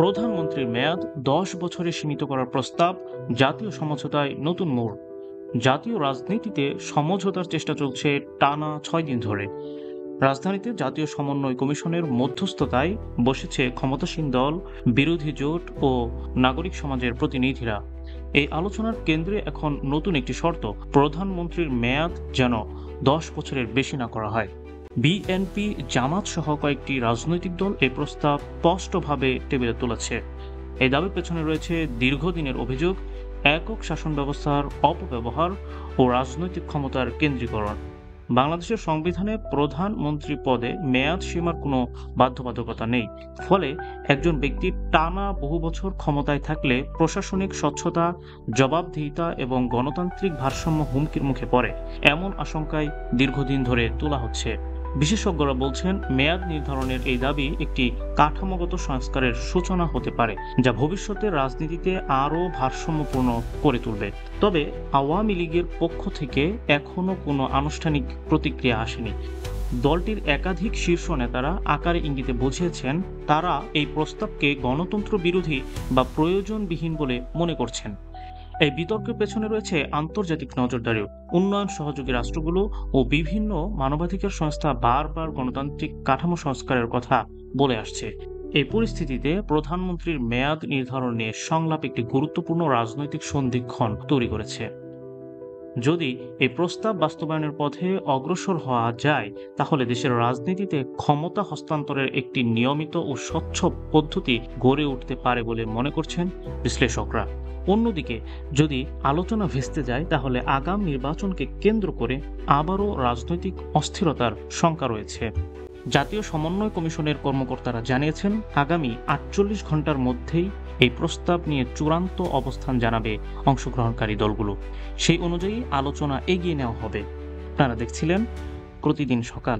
প্রধানমন্ত্রীর মেয়াদ ১০ বছরে সীমিত করার প্রস্তাব, জাতীয় সমঝোতায় নতুন মোড়। জাতীয় রাজনীতিতে সমঝোতার চেষ্টা চলছে টানা ৬ দিন ধরে। রাজধানীতে জাতীয় সমন্বয় কমিশনের মধ্যস্থতায় বসেছে ক্ষমতাসীন দল, বিরোধী জোট ও নাগরিক সমাজের প্রতিনিধিরা। এই আলোচনার কেন্দ্রে এখন নতুন একটি শর্ত, প্রধানমন্ত্রীর মেয়াদ যেন ১০ বছরের বেশি না করা হয়। বিএনপি, জামাত সহ কয়েকটি রাজনৈতিক দল এই প্রস্তাব স্পষ্টভাবে টেবিলে তুলেছে। এই দাবির পেছনে রয়েছে দীর্ঘদিনের অভিযোগ, একক শাসন ব্যবস্থার অপব্যবহার ও রাজনৈতিক ক্ষমতার কেন্দ্রীকরণ। বাংলাদেশের সংবিধানে প্রধানমন্ত্রী পদে মেয়াদ সীমার কোনো বাধ্যবাধকতা নেই। ফলে একজন ব্যক্তি টানা বহু বছর ক্ষমতায় থাকলে প্রশাসনিক স্বচ্ছতা, জবাবদিহিতা এবং গণতান্ত্রিক ভারসাম্য হুমকির মুখে পড়ে, এমন আশঙ্কায় দীর্ঘদিন ধরে তোলা হচ্ছে। বিশেষজ্ঞরা বলছেন, মেয়াদ নির্ধারণের এই দাবি একটি কাঠামোগত সংস্কারের সূচনা হতে পারে, যা ভবিষ্যতের রাজনীতিতে আরও ভারসাম্যপূর্ণ করে তুলবে। তবে আওয়ামী লীগের পক্ষ থেকে এখনো কোনো আনুষ্ঠানিক প্রতিক্রিয়া আসেনি। দলটির একাধিক শীর্ষ নেতারা আকারে ইঙ্গিতে বুঝিয়েছেন, তারা এই প্রস্তাবকে গণতন্ত্র বিরোধী বা প্রয়োজনবিহীন বলে মনে করছেন। এই বিতর্কের পেছনে রয়েছে আন্তর্জাতিক নজরদারিও। উন্নয়ন সহযোগী রাষ্ট্রগুলো ও বিভিন্ন মানবাধিকার সংস্থা বারবার গণতান্ত্রিক কাঠামো সংস্কারের কথা বলে আসছে। এই পরিস্থিতিতে প্রধানমন্ত্রীর মেয়াদ নির্ধারণ নিয়ে সংলাপ একটি গুরুত্বপূর্ণ রাজনৈতিক সন্ধিক্ষণ তৈরি করেছে। যদি এই প্রস্তাব বাস্তবায়নের পথে অগ্রসর হওয়া যায়, তাহলে দেশের রাজনীতিতে ক্ষমতা হস্তান্তরের একটি নিয়মিত ও স্বচ্ছ পদ্ধতি গড়ে উঠতে পারে বলে মনে করছেন বিশ্লেষকরা। অন্যদিকে যদি আলোচনা ভেস্তে যায়, তাহলে আগাম নির্বাচনকে কেন্দ্র করে আবারও রাজনৈতিক অস্থিরতার শঙ্কা রয়েছে। জাতীয় সমন্বয় কমিশনের কর্মকর্তারা জানিয়েছেন, আগামী ৪৮ ঘন্টার মধ্যেই এই প্রস্তাব নিয়ে চূড়ান্ত অবস্থান জানাবে অংশগ্রহণকারী দলগুলো। সেই অনুযায়ী আলোচনা এগিয়ে নেওয়া হবে। আপনারা দেখছিলেন প্রতিদিন সকাল।